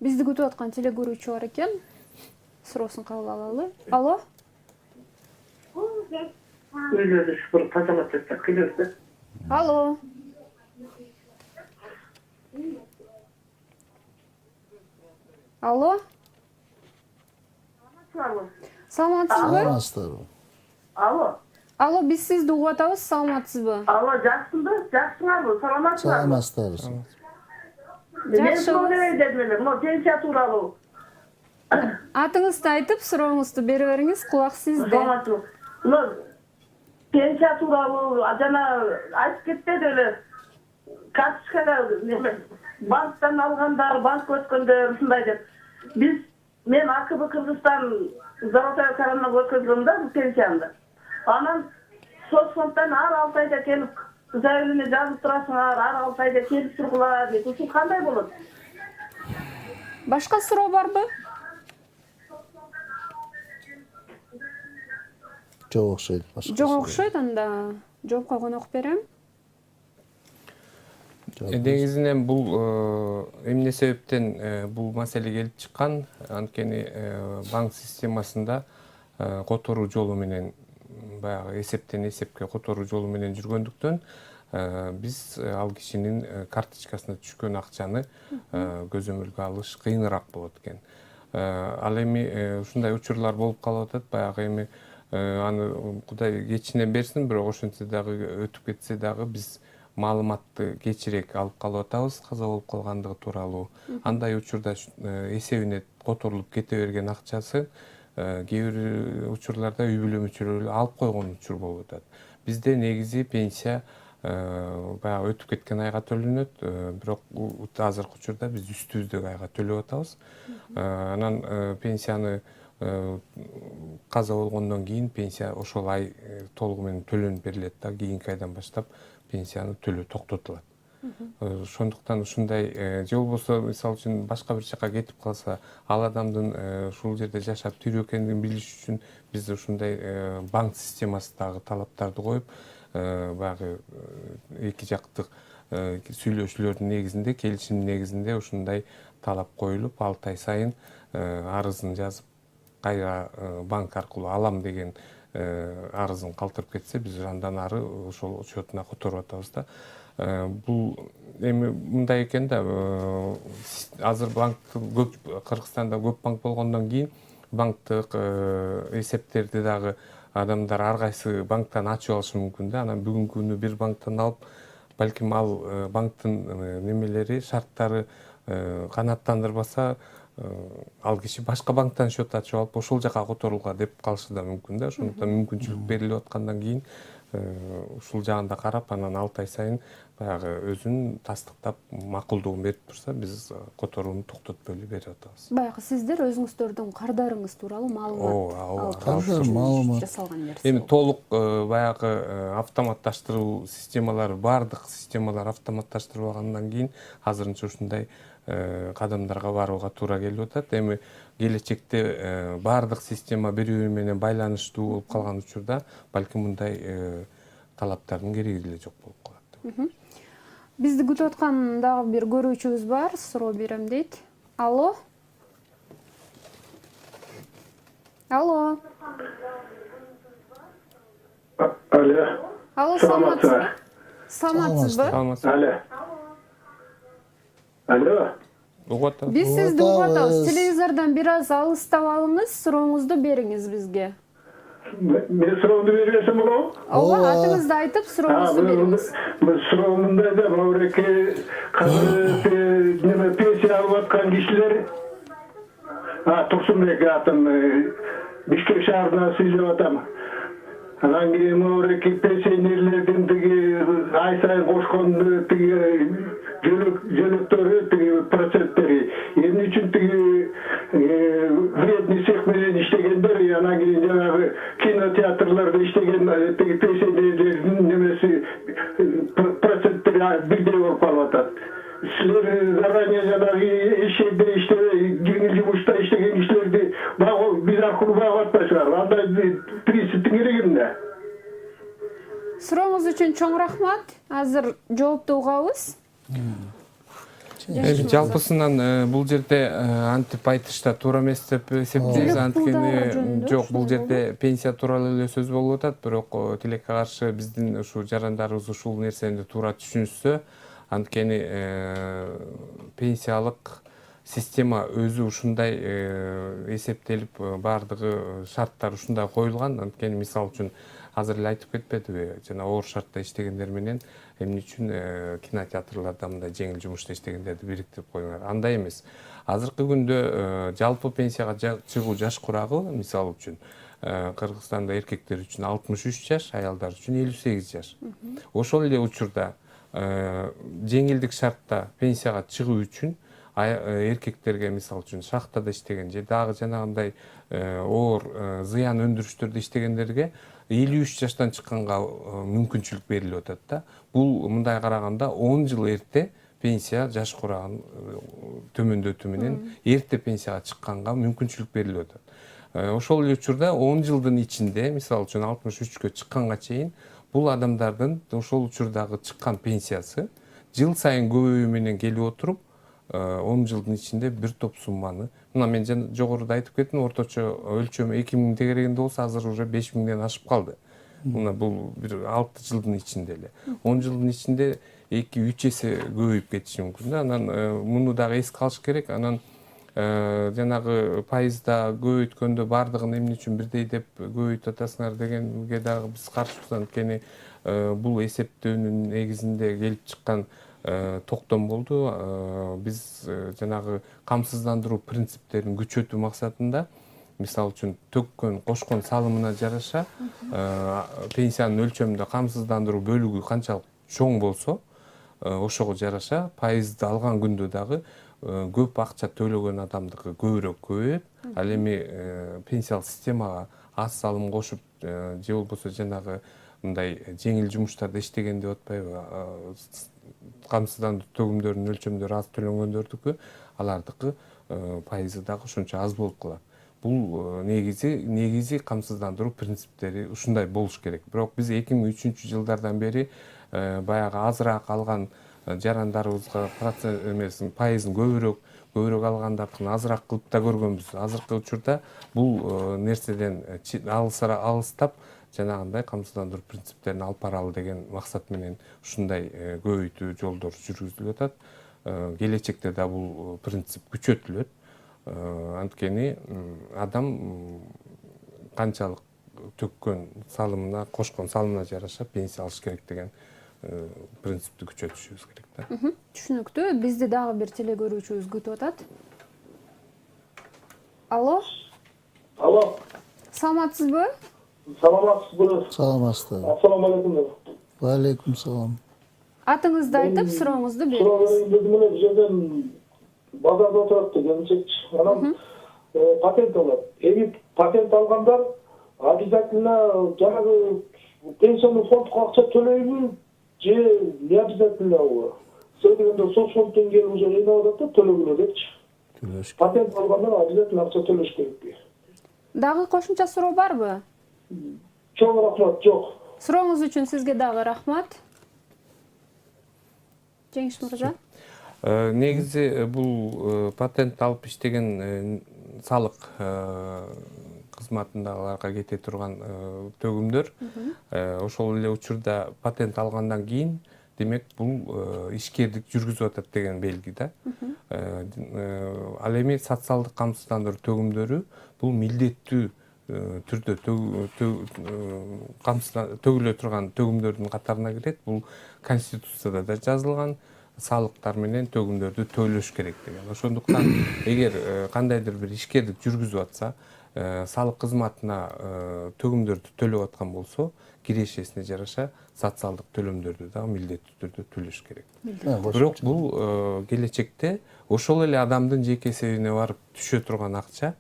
бизди күтүп аткан телегөрүүчү бар экен. Суроосун кабыл алалы. Алло. Үйлөрү шыпырып тазалап жатсак келебиз. Алло. Алло. Саламатсызбы? Саламатсыздарбы? Алло. Алло, биз сизди угуп атабыз. Саламатсызбы? Алло, жакшысыңарбы? Саламатсыздарбы? Саламатсыздарбы? Мен суроо берейин эле. Могу пенсия тууралуу. Атыңызды айтып, сурооңузду бере бериңиз. Кулак сизде. Саламатсызбы? Пенсия тууралуу жана айтып кетпеди эле. Карточкага банктан алгандар, банкка өткөндөр ушундай деп. Мен АКБ Кыргызстан Золотая коронага өткөзгөм да пенсиямды. Анан соцфонддон ар 6 айда келип заявление жазып турасыңар, ар 6 айда келип тургула дейт. Ушул кандай болот? Башка суроо барбы? Жок окшойт. Жок окшойт, анда жоопко конок берем. Негизинен бул эмне себептен бул маселе келип чыккан, анткени банк системасында которуу жолу менен баягы эсептен эсепке которуу жолу менен жүргөндүктөн биз ал кишинин карточкасына түшкөн акчаны көзөмөлгө алыш кыйыныраак болот экен. Ал эми ушундай учурлар болуп калып атат, баягы эми аны Кудай кечинен берсин, бирок ошентсе дагы өтүп кетсе дагы биз маалыматты кечирээк алып калып атабыз, каза болуп калгандыгы тууралуу. Андай учурда эсебине которулуп кете берген акчасы кээ бир учурларда үй бүлө мүчөлөрү алып койгон учур болуп атат. Бизде негизи пенсия баягы өтүп кеткен айга төлөнөт, бирок азыркы учурда биз үстүбүздөгү айга төлөп атабыз. Анан пенсияны каза болгондон кийин пенсия ошол ай толугу менен төлөнүп берилет да, кийинки айдан баштап пенсияны төлөө токтотулат. Ошондуктан ушундай же болбосо мисалы үчүн башка бир жака кетип калса, ал адамдын ушул жерде жашап тирүү экендигин билиш үчүн биз ушундай банк системасындагы талаптарды коюп, баягы эки жактык сүйлөшүүлөрдүн негизинде, келишимдин негизинде ушундай талап коюлуп, 6 ай сайын арызын жазып, кайра банк аркылуу алам деген арызын калтырып кетсе, биз андан ары ошол счетуна которуп атабыз да. Бул эми мындай экен да, азыр банк көп, Кыргызстанда көп банк болгондон кийин банктык эсептерди дагы адамдар ар кайсы банктан ачып алышы мүмкүн да. Анан бүгүнкү күнү бир банктан алып, балким ал банктын немелери, шарттары канааттандырбаса, ал киши башка банктан счет ачып алып, ошол жака которууга деп калышы да мүмкүн да. Ошондуктан мүмкүнчүлүк берилип аткандан кийин ушул жагында карап, анан 6 ай сайын баягы өзүн тастыктап макулдугун берип турса, биз которууну токтотпой эле берип атабыз. Баягы сиздер өзүңүздөрдүн кардарыңыз тууралуу маалымат жасалган нерсе. Эми толук баягы автоматташтыруу системалары, баардык системалар автоматташтырылгандан кийин азырынча ушундай кадамдарга барууга туура келип атат. Эми келечекте баардык система бири-бири менен байланыштуу болуп калган учурда, балким мындай талаптардын кереги деле жок болуп калат. Бизди күтүп аткан дагы бир көрүүчүбүз бар, суроо берем дейт. Алло. Алло. Алло. Алло, саламатсызбы? Саламатсызбы? Алло. Алло. Угуп атабыз. Биз сизди угуп атабыз. Телевизордон бир аз алыстап алыңыз, сурооңузду бериңиз бизге. Мен суроомду бересем болобу? Ооба, атыңызды айтып, сурооңузду бериңиз. Суроомунда да бауреке неме пенсия алып аткан кишилер Турсунбек атым, Бишкек шаарынан сүйлөп атам. Анан кийин бауреке пенсионерлердин тиги ай сайын кошкон тиги жөлөктөрү, тиги проценттери эмне үчүн тиги вредный цех менен иштегендер, анан кийин жанагы кинотеатрларда иштеген тиги пенсионерлердин немеси проценттери бирдей болуп калып атат. силер заранее жанагы ишенде жеңил жумушта иштеген кишилерди биз аркылуу багып атпайсыңар. Андай принциптин кереги эмне? Сурооңуз үчүн чоң рахмат. Азыр жоопту угабыз. Жалпысынан бул жерде антип айтышта туура эмес деп эсептейбиз. Анткени жок, бул жерде пенсия тууралуу эле сөз болуп атат, бирок тилекке каршы биздин ушул жарандарыбыз ушул нерсени туура түшүнүшсө, анткени пенсиялык система өзү ушундай эсептелип, баардыгы шарттар ушундай коюлган. Анткени мисалы үчүн азыр эле айтып кетпедиби, жана оор шартта иштегендер менен эмне үчүн кинотеатрларда мындай жеңил жумушта иштегендерди бириктирип коюңар. Андай эмес. Азыркы күндө жалпы пенсияга чыгуу жаш курагы, мисалы үчүн, Кыргызстанда эркектер үчүн 63 жаш, аялдар үчүн 58 жаш. Ошол эле учурда жеңилдик шартта пенсияга чыгуу үчүн эркектерге, мисалы үчүн, шахтада иштеген же дагы жанагындай оор зыян өндүрүштөрдө иштегендерге 53 жаштан чыкканга мүмкүнчүлүк берилип атат да. Бул мындай караганда 10 жыл эрте пенсия жаш курагын төмөндөтүү менен эрте пенсияга чыкканга мүмкүнчүлүк берилип атат. Ошол эле учурда 10 жылдын ичинде, мисалы үчүн 63кө чыкканга чейин, бул адамдардын ошол учурдагы чыккан пенсиясы жыл сайын көбөйүү менен келип отуруп, 10 жылдын ичинде бир топ сумманы, мына мен жогоруда айтып кеттим, орточо өлчөмү 2000 тегерегинде болсо, азыр уже 5000ден ашып калды. Мына бул бир 6 жылдын ичинде эле. 10 жылдын ичинде 2-3 эсе көбөйүп кетиши мүмкүн да. Анан муну дагы эске алыш керек. Анан жанагы пайызда көбөйткөндө баардыгын эмне үчүн бирдей деп көбөйтүп атасыңар дегенге дагы биз каршыбыз. Анткени бул эсептөөнүн негизинде келип чыккан токтом болду. Биз жанагы камсыздандыруу принциптерин күчөтүү максатында, мисалы үчүн, төккөн, кошкон салымына жараша пенсиянын өлчөмүндө камсыздандыруу бөлүгү канчалык чоң болсо, ошого жараша пайызды алган күндө дагы көп акча төлөгөн адамдыкы көбүрөөк көбөйөт. Ал эми пенсиялык системага аз салым кошуп же болбосо жанагы мындай жеңил жумуштарда иштеген деп атпайбы, камсыздандыруу төгүмдөрүнүн өлчөмдөрү аз төлөнгөндөрдүкү, алардыкы пайызы дагы ошончо аз болуп калат. Бул негизи камсыздандыруу принциптери ушундай болуш керек. Бирок биз 2003 жылдардан бери баягы азыраак алган жарандарыбызга пайызын көбүрөөк алгандардын азыраак кылып да көргөнбүз. Азыркы учурда бул нерседен алыстап, жанагындай камсыздандыруу принциптерин алып баралы деген максат менен ушундай көбөйтүү жолдор жүргүзүлүп атат. Келечекте да бул принцип күчөтүлөт. Анткени адам канчалык төккөн салымына, кошкон салымына жараша пенсия алыш керек деген принципти күчөтүшүбүз керек да. Түшүнүктүү. Бизди дагы бир теле көрүүчүбүз күтүп атат. Алло. Алло. Саламатсызбы? Саламатсызбы? Саламатсызбы. Ассаламу алейкум. Валейкум салам. Атыңызды айтып, сурооңузду бериңиз. Суроо жерден базарда отурат келинчекчи. Анан патент алат. Эми патент алгандар обязательно жанагы пенсионный фондко акча төлөйбү же не обязательно у? Сөйдөгөндө соцфонддон келип уже ыйнап атат да төлөгүлө депчи. Патент алгандар обязательно акча төлөш керекпи? Дагы кошумча суроо барбы? Чоң рахмат, жок. Сурооңуз үчүн сизге дагы рахмат. Жеңиш мырза. Негизи бул патент алып иштеген салык кызматындагыларга кете турган төгүмдөр, ошол эле учурда патент алгандан кийин, демек бул ишкердик жүргүзүп атат деген белги да. Ал эми социалдык камсыздандыруу төгүмдөрү бул милдеттүү түрдө төгүлө турган төгүмдөрдүн катарына кирет. Бул Конституцияда да жазылган, салыктар менен төгүмдөрдү төлөш керек деген. Ошондуктан эгер кандайдыр бир ишкердик жүргүзүп атса, салык кызматына төгүмдөрдү төлөп аткан болсо, кирешесине жараша социалдык төлөмдөрдү дагы милдеттүү түрдө төлөш керек. Бирок бул келечекте ошол эле адамдын жеке эсебине барып түшө турган акча,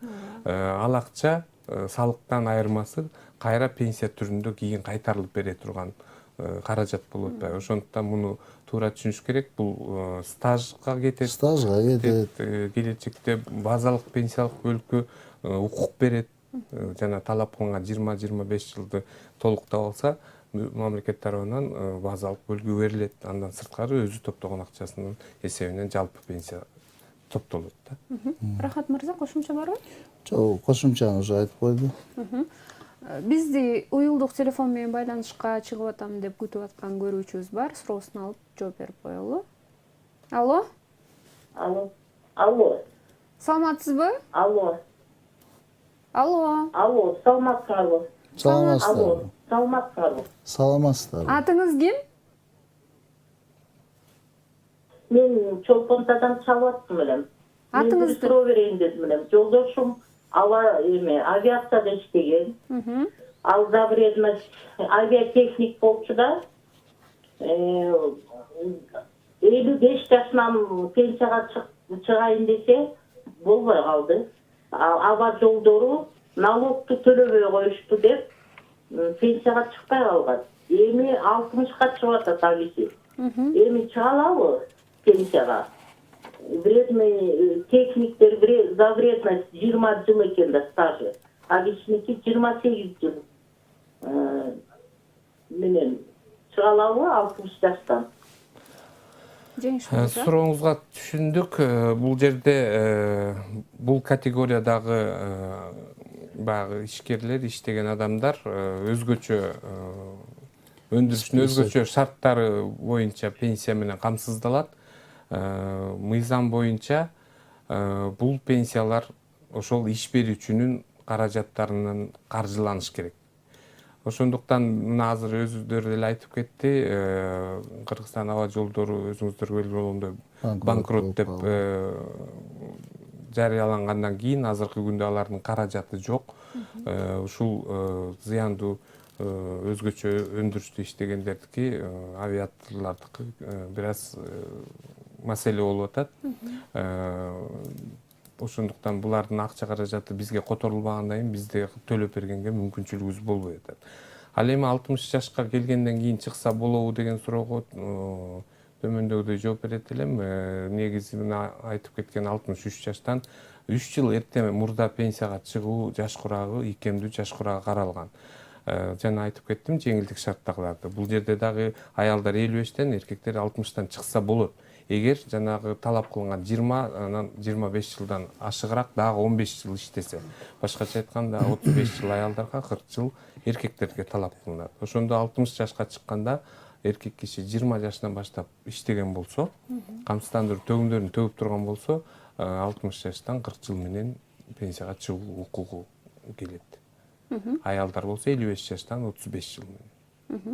ал акча салыктан айырмасы кайра пенсия түрүндө кийин кайтарылып бере турган каражат болуп атпайбы. Ошондуктан муну туура түшүнүш керек. Бул стажга кетет. Стажга кетет. Келечекте базалык пенсиялык бөлүккө укук берет. Жана талап кылынган 20-25 жылды толуктап алса, мамлекет тарабынан базалык бөлгө берилет. Андан сырткары өзү топтогон акчасынын эсебинен жалпы пенсия топтолот да. Рахат мырза, кошумча барбы? Жок, кошумчаны уже айтып койду. Бизди уюлдук телефон менен байланышка чыгып атам деп күтүп аткан көрүүчүбүз бар. Суроосун алып жооп берип коелу. Алло? Алло. Саламатсызбы? Алло. Алло. Саламатсызбы? Саламатсыздарбы? Саламатсызбы? Саламатсыздарбы? Атыңыз ким? Мен Чолпонтадан чалып аттым элем. Атыңызды? Суроо берейин дедим элем. Жолдошум авиацияда иштеген. Ал завредность авиатехник болчу да. 55 жашынан пенсияга чыгайын десе болбой калды. Аба жолдору налогту төлөбөй коюшту деп пенсияга чыкпай калган. Эми 60ка чыгып атат абиси. Эми чыга алабы пенсияга? Вредный техниктер за вредность 20 жыл экен да стажы. Абисиники 28 жыл. Менен чыга алабы 60 жаштан? Сурооңузга түшүндүк. Бул жерде бул категориядагы баягы ишкерлер, иштеген адамдар өзгөчө өндүрүштүн өзгөчө шарттары боюнча пенсия менен камсыздалат. Мыйзам боюнча бул пенсиялар ошол иш берүүчүнүн каражаттарынан каржыланыш керек. Ошондуктан мына азыр өзүлөрү деле айтып кетти, Кыргызстан аба жолдору өзүңүздөргө белгилүү болгондой банкрот деп жарыялангандан кийин азыркы күндө алардын каражаты жок. Ушул зыяндуу өзгөчө өндүрүштү иштегендердики, авиаторлордуку бир аз маселе болуп атат. Ошондуктан булардын акча каражаты бизге которулбагандан кийин бизде төлөп бергенге мүмкүнчүлүгүбүз болбой атат. Ал эми 60 жашка келгенден кийин чыкса болобу деген суроого төмөндөгүдөй жооп берет элем. Негизи мына айтып кеткен 63 жаштан 3 жыл эрте мурда пенсияга чыгуу жаш курагы, икемдүү жаш курагы каралган. Жана айтып кеттим, жеңилдик шарттагыларды. Бул жерде дагы аялдар 55-тен, эркектер 60-тан чыкса болот. Эгер жанагы талап кылынган 20-анан 25 жылдан ашыгыраак дагы 15 жыл иштесе, башкача айтканда 35 жыл аялдарга, 40 жыл эркектерге талап кылынат. Ошондо 60 жашка чыкканда эркек киши 20 жашынан баштап иштеген болсо, камсыздандыруу төгүмдөрүн төгүп турган болсо, 60 жаштан 40 жыл менен пенсияга чыгуу укугу келет. Аялдар болсо 55 жаштан 35 жыл менен.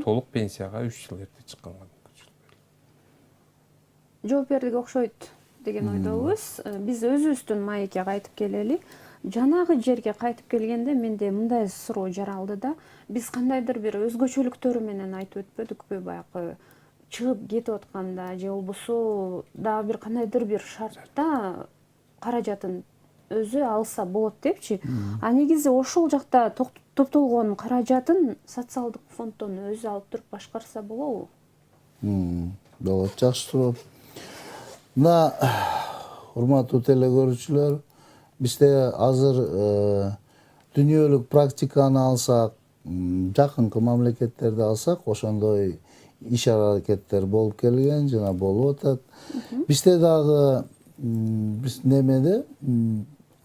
Толук пенсияга 3 жыл эрте чыкканга. Жооп бердик окшойт деген ойдобуз. Биз өзүбүздүн маекке кайтып келели. Жанагы жерге кайтып келгенде менде мындай суроо жаралды да, биз кандайдыр бир өзгөчөлүктөрү менен айтып өтпөдүкпү, баягы чыгып кетип атканда же болбосо дагы бир кандайдыр бир шартта каражатын өзү алса болот депчи. А негизи ошол жакта топтолгон каражатын социалдык фонддон өзү алып туруп башкарса болобу? Болот, жакшы суроо. Мына урматтуу теле көрүүчүлөр, бизде азыр дүйнөлүк практиканы алсак, жакынкы мамлекеттерди алсак, ошондой иш аракеттер болуп келген жана болуп атат. Бизде дагы биз немеде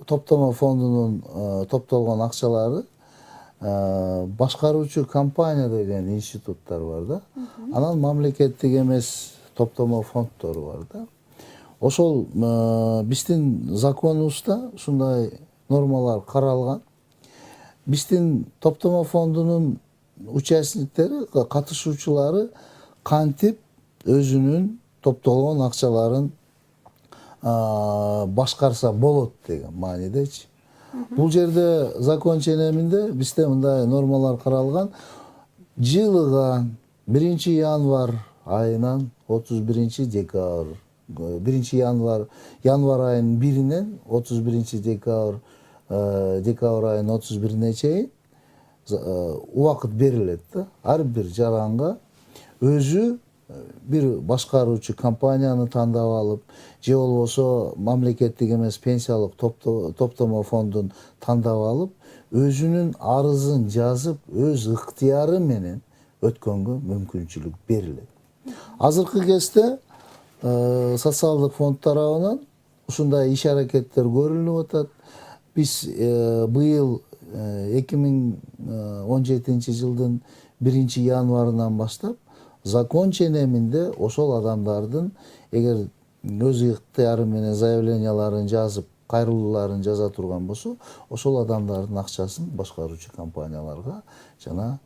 топтомо фондунун топтолгон акчалары башкаруучу компания деген институттар бар да. Анан мамлекеттик эмес топтомо фонддору бар да. Ошол биздин законубузда ушундай нормалар каралган. Биздин топтомо фондунун участниктери, катышуучулары кантип өзүнүн топтолгон акчаларын башкарса болот деген маанидечи. Бул жерде закон ченеминде бизде мындай нормалар каралган. Жылыга 1 январь айынан 31 декабрь, 1 январь айынын 1-инен 31 декабрь айынын 31-ине чейин убакыт берилет да. Ар бир жаранга өзү bir башкаруучу компанияны тандап алып, же болбосо мамлекеттик эмес пенсиялык топтомо фондун тандап алып, өзүнүн арызын жазып, өз ыктыяры менен өткөнгө мүмкүнчүлүк берилет. Азыркы кезде социалдык фонд тарабынан ушундай иш аракеттер көрүлүп атат. Биз быйыл 2017 жылдын 1 январынан баштап закон ченеминде ошол адамдардын эгер өз ыктыяры менен заявленияларын жазып, кайрылууларын жаза турган болсо, ошол адамдардын акчасын башкаруучу компанияларга жана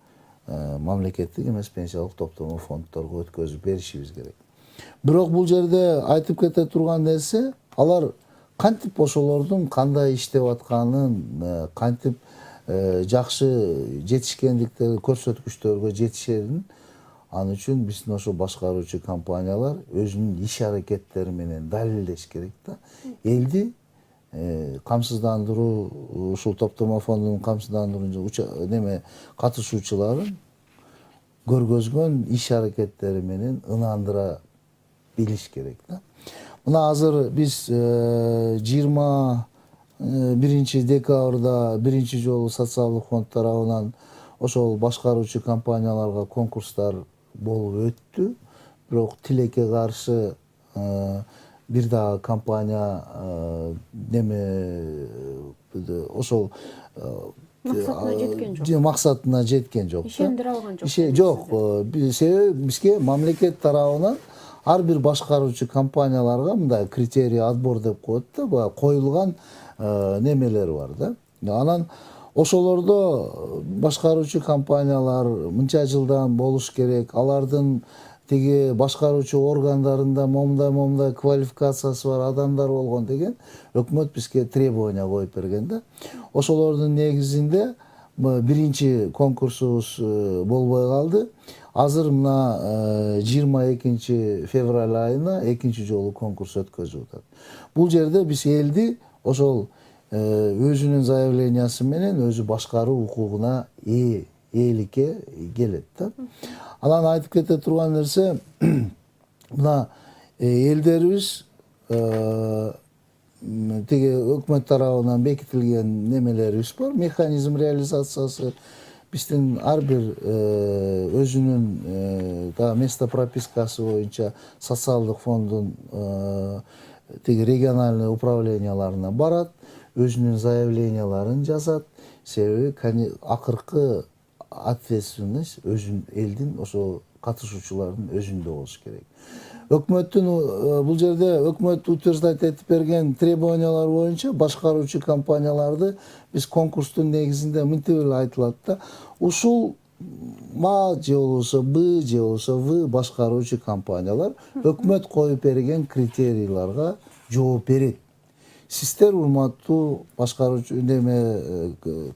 мамлекеттик эмес пенсиялык топтомо фонддорго өткөзүп беришибиз керек. Бирок бул жерде айтып кете турган нерсе, алар кантип ошолордун кандай иштеп атканын, кантип жакшы жетишкендиктер, көрсөткүчтөргө жетишерин, ал үчүн биздин ошо башкаруучу компаниялар өзүнүн иш аракеттери менен далилдеш керек да. Элди камсыздандыруу, ушул топтомо фондунун камсыздандыруу катышуучуларын көргөзгөн иш аракеттери менен ынандыра билиш керек да. Мына азыр биз 21 декабрда биринчи жолу социалдык фонд тарабынан ошол башкаруучу компанияларга конкурстар болуп өттү. Бирок тилекке каршы бир дагы компания ошол максатына жеткен жок. Ишендире алган жок. Жок. Себеби бизге мамлекет тарабынан ар бир башкаруучу компанияларга мындай критерий, отбор деп коет да, баягы коюлган немелер бар да. Анан ошолордо башкаруучу компаниялар мынча жылдан болуш керек, алардын тиги башкаруучу органдарында момундай квалификациясы бар адамдар болгон деген өкмөт бизге требования коюп берген да. Ошолордун негизинде биринчи конкурсубуз болбой калды. Азыр мына 22 февраль айына экинчи жолу конкурс өткөзүп атат. Бул жерде биз элди ошол өзүнүн заявлениясы менен өзү башкаруу укугуна ээликке келет да. Анан айтып кете турган нерсе, мына элдерибиз тиги өкмөт тарабынан бекитилген немелерибиз бар, механизм реализациясы. Биздин ар бир өзүнүн место пропискасы боюнча социалдык фонддун тиги региональный управленияларына барат, өзүнүн заявленияларын жазат. Себеби акыркы ответственность өзүн элдин ошо катышуучулардын өзүндө болуш керек. Өкмөттүн бул жерде өкмөт утверждать этип берген требованиялар боюнча башкаруучу компанияларды биз конкурстун негизинде мынтип эле айтылат да. Ушул А же болбосо Б же болбосо В башкаруучу компаниялар өкмөт коюп берген критерийларга жооп берет. Сиздер урматтуу башкаруучу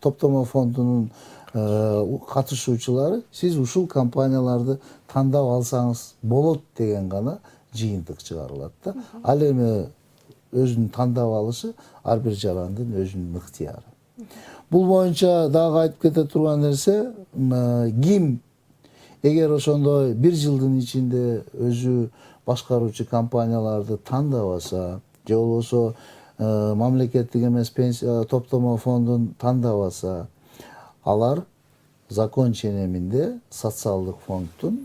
топтомо фондунун катышуучулары, сиз ушул компанияларды тандап алсаңыз болот деген гана жыйынтык чыгарылат да. Ал эми өзүнүн тандап алышы ар бир жарандын өзүнүн ыктыяры. Бул боюнча дагы айтып кете турган нерсе, ким эгер ошондой бир жылдын ичинде өзү башкаруучу компанияларды тандабаса, же болбосо мамлекеттик эмес пенсия топтомо фондун тандабаса, алар закон ченеминде социалдык фонддун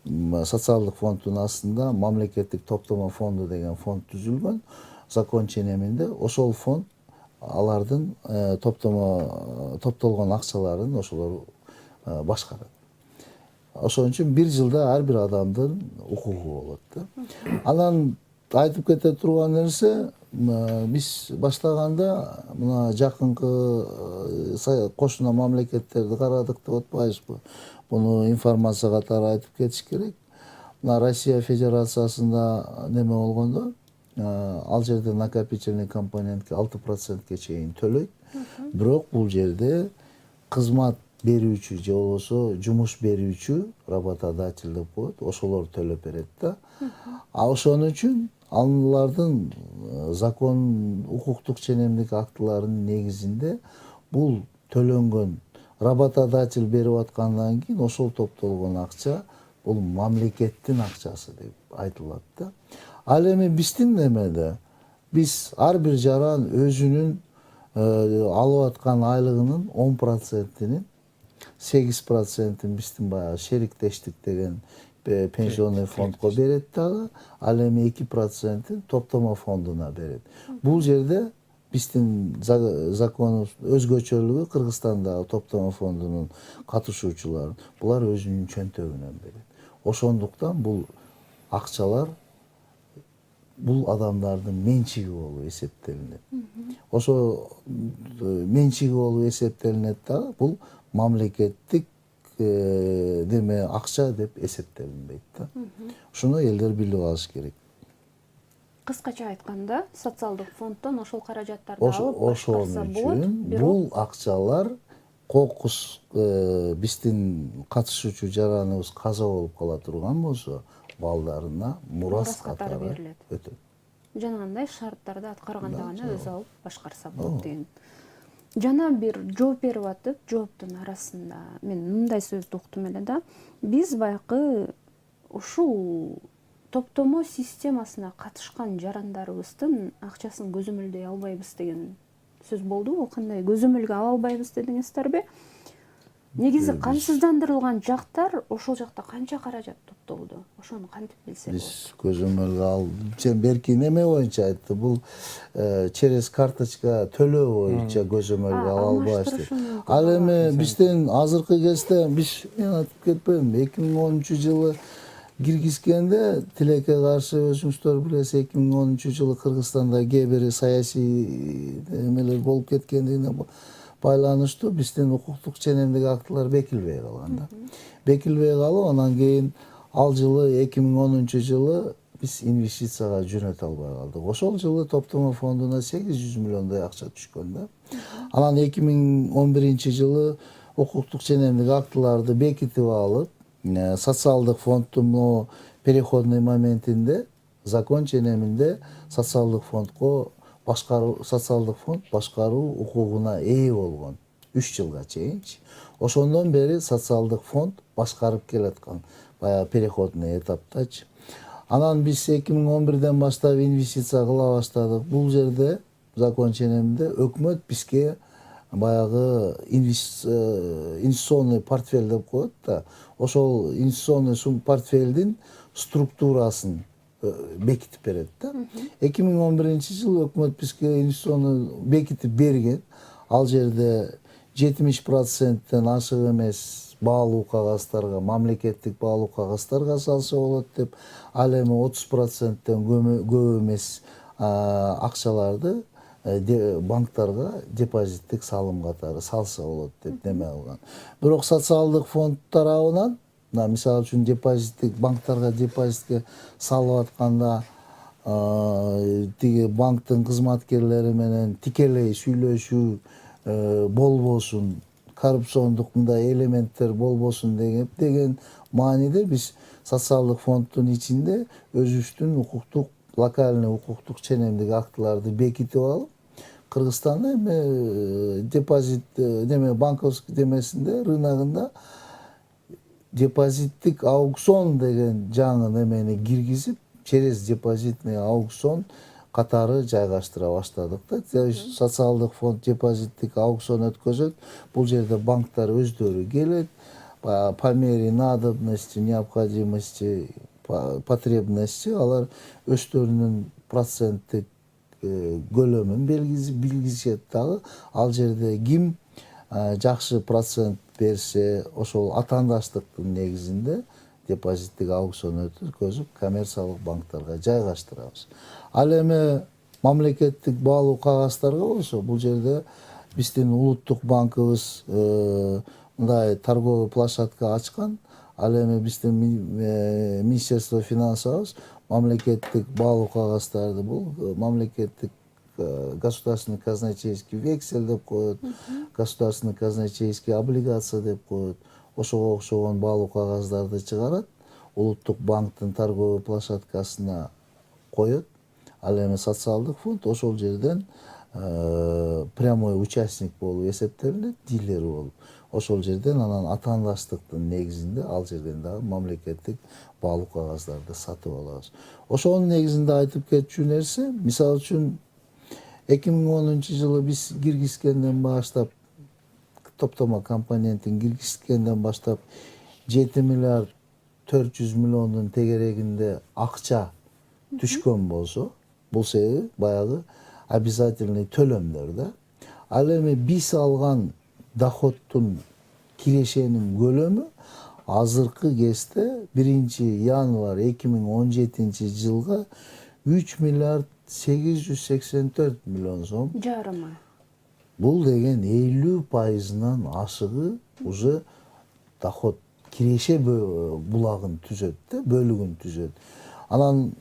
социалдык фонддун астында мамлекеттик топтомо фонду деген фонд түзүлгөн. Закон ченеминде ошол фонд алардын топтолгон акчаларын ошолор башкарат. Ошон үчүн бир жылда ар бир адамдын укугу болот да. Анан айтып кете турган нерсе, биз баштаганда мына жакынкы кошуна мамлекеттерди карадык деп атпайбызбы? Буну информация катары айтып кетиш керек. Мына Россия Федерациясында неме болгондо, ал жерде накопительный компонентке 6%ке чейин төлөйт. Бирок бул жерде кызмат берүүчү же болбосо жумуш берүүчү, работодатель деп коет, ошолор төлөп берет да. Ошон үчүн алардын закон, укуктук ченемдик актыларынын негизинде бул төлөнгөн работодатель берип аткандан кийин ошол топтолгон акча бул мамлекеттин акчасы деп айтылат да. Ал эми биздин немеде биз ар бир жаран өзүнүн алып аткан айлыгынын 10%-inin 8%-ин биздин баягы шериктештик деген пенсионный фондко берет дагы, ал эми 2%-ин топтомо фондуна берет. Бул жерде биздин законубуз өзгөчөлүгү Кыргызстандагы топтомо фондунун катышуучулары булар өзүнүн чөнтөгүнөн берет. Ошондуктан бул акчалар бул адамдардын менчиги болуп эсептелинет. Ошо менчиги болуп эсептелинет дагы, бул мамлекеттик деме акча деп эсептелинбейт да. Ушуну элдер билип алыш керек. Кыскача айтканда, социалдык фонддон ошол каражаттарды алып башкарса Ошон болот, үчүн бул акчалар кокус биздин катышуучу жараныбыз каза болуп кала турган болсо, балдарына мурас катары берилет. өтөт. Жанагындай шарттарды аткарганда гана өзү алып башкарса болот деген. Жана бир жооп берип атып, жооптун арасында мен мындай сөздү уктум эле да. Биз баягы ушул топтомо системасына катышкан жарандарыбыздын акчасын көзөмөлдөй албайбыз деген сөз болдубу? Кандай көзөмөлгө ала албайбыз дедиңиздерби? Негизи камсыздандырылган жактар ошол жакта канча каражат топтолду? Ошону кантип билсек болот? Биз көзөмөлгө ал сен берки неме боюнча айтты, бул через карточка төлөө боюнча көзөмөлгө ала албайбыз деп. Ал эми биздин азыркы кезде биз мен айтып кетпедимби, 2010-жылы киргизгенде тилекке каршы өзүңүздөр билесиз, 2010-жылы Кыргызстанда кээ бир саясий эмелер болуп кеткендигине байланыштуу биздин укуктук ченемдик актылар бекилбей калган да. Бекилбей калып, анан кийин ал жылы 2010-жылы биз инвестицияга жөнөтө албай калдык. Ошол жылы топтомо фондуна 800 миллиондой акча түшкөн да. Анан 2011-жылы укуктук ченемдик актыларды бекитип алып, социалдык фонддун переходный моментинде закон ченеминде социалдык фондко социалдык фонд башкаруу укугуна ээ болгон 3 жылга чейинчи. Ошондон бери социалдык фонд башкарып келаткан баягы переходный этаптачы. Анан биз 2011-ден баштап инвестиция кыла баштадык. Бул жерде закон ченеминде өкмөт бизге баягы инвестиционный портфель деп коет да. Ошол инвестиционный портфелдин структурасын бекитип берет да. 2011-жылы өкмөт бизге инвестиционный бекитип берген. Ал жерде 70%-тен ашык эмес баалуу кагаздарга, мамлекеттик баалуу кагаздарга салса болот деп, ал эми 30%-тен көп эмес акчаларды банктарга депозиттик салым катары салса болот деп неме кылган. Бирок социалдык фонд тарабынан, мисалы үчүн депозиттик банктарга депозитке салып атканда тиги банктын кызматкерлери менен тикелей сүйлөшүү болбосун, коррупциондук мындай элементтер болбосун деген мааниде биз социалдык фонддун ичинде өзүбүздүн укуктук, локальный укуктук ченемдик актыларды бекитип алып, Кыргызстанда эми депозит банковский демесинде, рыногунда депозиттик аукцион деген жаңы немени киргизип, через депозитный аукцион катары жайгаштыра баштадык да. Социалдык фонд депозиттик аукцион өткөзөт. Бул жерде банктар өздөрү келет, по мере надобности, необходимости, потребности алар өздөрүнүн проценттик көлөмүн билгизет дагы. Ал жерде ким жакшы процент берсе, ошол атаандаштыктын негизинде депозиттик аукцион өткөзүп, коммерциялык банктарга жайгаштырабыз. Ал эми мамлекеттик баалуу кагаздарга болсо, бул жерде биздин улуттук банкыбыз мындай торговый площадка ачкан. Ал эми биздин Министерство финансыбыз мамлекеттик баалуу кагаздарды бул мамлекеттик государственный казначейский вексель деп коет, государственный казначейский облигация деп коет. Ошого окшогон баалуу кагаздарды чыгарат, улуттук банктын торговый площадкасына коет. Ал эми социалдык фонд ошол жерден прямой участник болуп эсептелинет, дилер болуп. Ошол жерден анан атаандаштыктын негизинде ал жерден дагы мамлекеттик баалуу кагаздарды сатып алабыз. Ошонун негизинде айтып кетчү нерсе, мисалы үчүн 2010-жылы биз киргизгенден баштап, топтомо компонентин киргизгенден баштап 7 миллиард 400 миллиондун тегерегинде акча түшкөн болсо, бул себеби баягы обязательный төлөмдөр да. Ал эми биз алган доходтун кирешенин көлөмү азыркы кезде 1-январь 2017 жылга 3 миллиард 884 миллион сом. Жарымы. Бул деген 50%-нан ашыгы уже доход киреше булагын түзөт да, бөлүгүн түзөт. Анан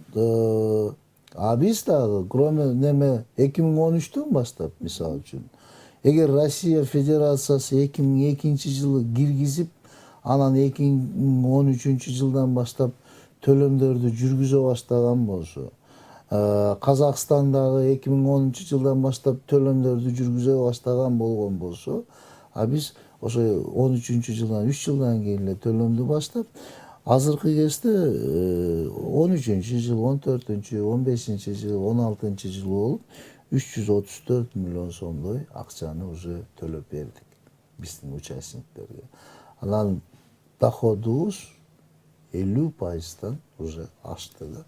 биз дагы кроме неме 2013-төн баштап, мисалы үчүн, эгер Россия Федерациясы 2002 жылы киргизип, анан 2013 жылдан баштап төлөмдөрдү жүргүзө баштаган болсо, Казакстан дагы 2010 жылдан баштап төлөмдөрдү жүргүзө баштаган болгон болсо, биз ошо 13 жылдан 3 жылдан кийин эле төлөмдү баштап, азыркы кезде 13 жыл, 14 15 жыл, 16 жыл болуп 334 миллион сомдой акчаны уже төлөп бердик биздин участниктерге. Анан доходубуз 50%-тан уже ашты да.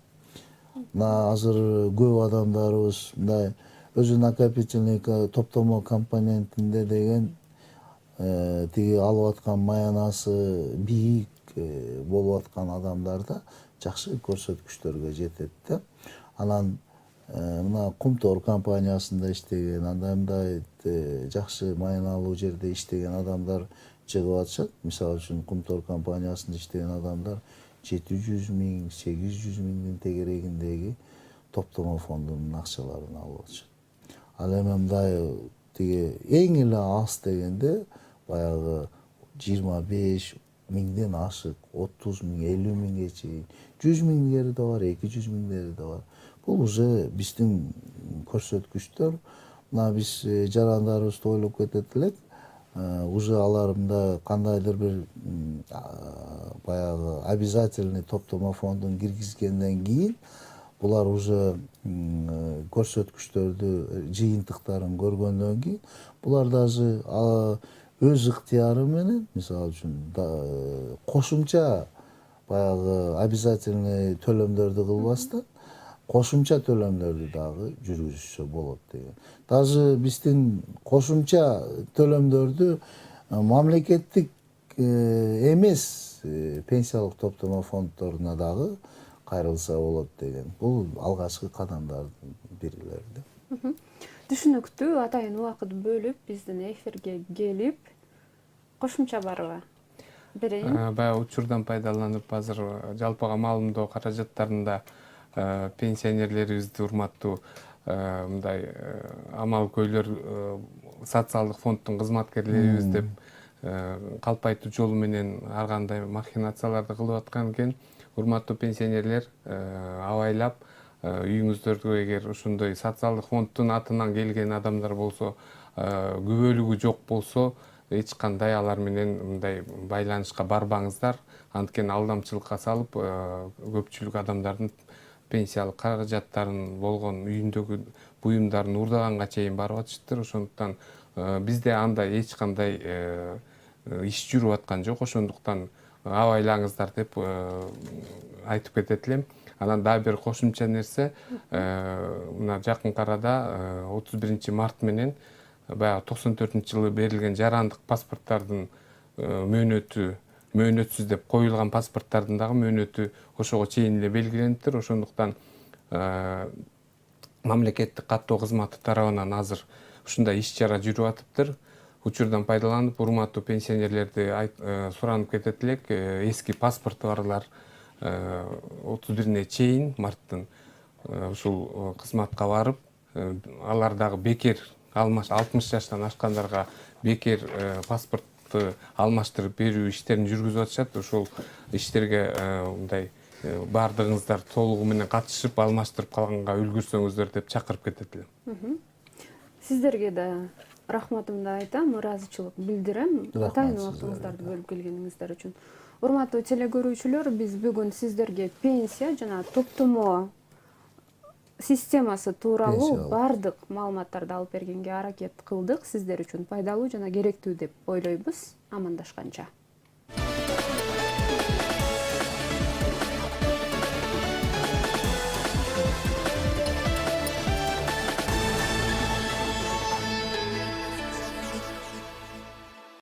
Азыр көп адамдарыбыз мындай өзү накопительный топтомо компонентинде деген тиги алып аткан маянасы бийик болуп аткан адамдарда жакшы көрсөткүчтөргө жетет да. Анан мына Кумтор компаниясында иштеген, андай жакшы маяналуу жерде иштеген адамдар чыгып атышат. Мисалы үчүн Кумтор компаниясында иштеген адамдар 700 миң, 800 миңдин тегерегиндеги топтомо фондунун акчаларын алып атышат. Ал эми мындай тиги эң эле аз дегенде баягы 25 миңден ашык, 30 миң, 50 миңге чейин, 100 миңдери да бар, 200 миңдери да бар. Бул уже биздин көрсөткүчтөр. Мына биз жарандарыбызды ойлоп кетет элек, уже аларында кандайдыр бир баягы обязательный топтомо фондун киргизгенден кийин булар уже көрсөткүчтөрдү, жыйынтыктарын көргөндөн кийин булар даже өз ыктыяры менен, мисалы үчүн кошумча баягы обязательный төлөмдөрдү кылбастан кошумча төлөмдөрдү дагы жүргүзүшсө болот деген. Даже биздин кошумча төлөмдөрдү мамлекеттик эмес пенсиялык топтомо фонддоруна дагы кайрылса болот деген. Бул алгачкы кадамдардын бирилери. Түшүнүктүү, атайын убакыт бөлүп биздин эфирге келип, кошумча барбы? Берейин. Баягы учурдан пайдаланып, азыр жалпыга маалымдоо каражаттарында пенсионерлерибизди урматтуу мындай амалкөйлөр, социалдык фонддун кызматкерлерибиз деп калпайтуу жолу менен ар кандай махинацияларды кылып аткан экен. Урматтуу пенсионерлер, абайлап үйүңүздөргө эгер ушундай социалдык фонддун атынан келген адамдар болсо, күбөлүгү жок болсо, эч кандай алар менен мындай байланышка барбаңыздар. Анткени алдамчылыкка салып, көпчүлүк адамдардын пенсиялык каражаттарын болгон үйүндөгү буюмдарын уурдаганга чейин барып атышыптыр. Ошондуктан бизде андай эч кандай иш жүрүп аткан жок. Ошондуктан абайлаңыздар деп айтып кетет элем. Анан дагы бир кошумча нерсе, мына жакынкы арада 31 март менен баягы 94-жылы берилген жарандык паспорттардын мөөнөтсүз деп коюлган паспорттардын дагы мөөнөтү ошого чейин эле белгилениптир. Ошондуктан мамлекеттик каттоо кызматы тарабынан азыр ушундай иш-чара жүрүп атыптыр. Учурдан пайдаланып, урматтуу пенсионерлерди суранып кетет элек, эски паспорту барлар 31-не чейин марттын ушул кызматка барып, алар дагы бекер 60 жаштан ашкандарга бекер паспортту алмаштырып берүү иштерин жүргүзүп атышат. Ошол иштерге мындай бардыгыңыздар толугу менен катышып, алмаштырып калганга үлгүрсөңүздөр деп чакырып кетет элем. Сиздерге да рахматымды айтам, ыраазычылык билдирем. Рахмат Атайын сизге. убактыңыздарды бөлүп келгениңиздер үчүн. Урматтуу телекөрүүчүлөр, биз бүгүн сиздерге пенсия жана топтомо системасы тууралуу Пенсиялык. бардык маалыматтарды алып бергенге аракет кылдык. Сиздер үчүн пайдалуу жана керектүү деп ойлойбуз. Амандашканча.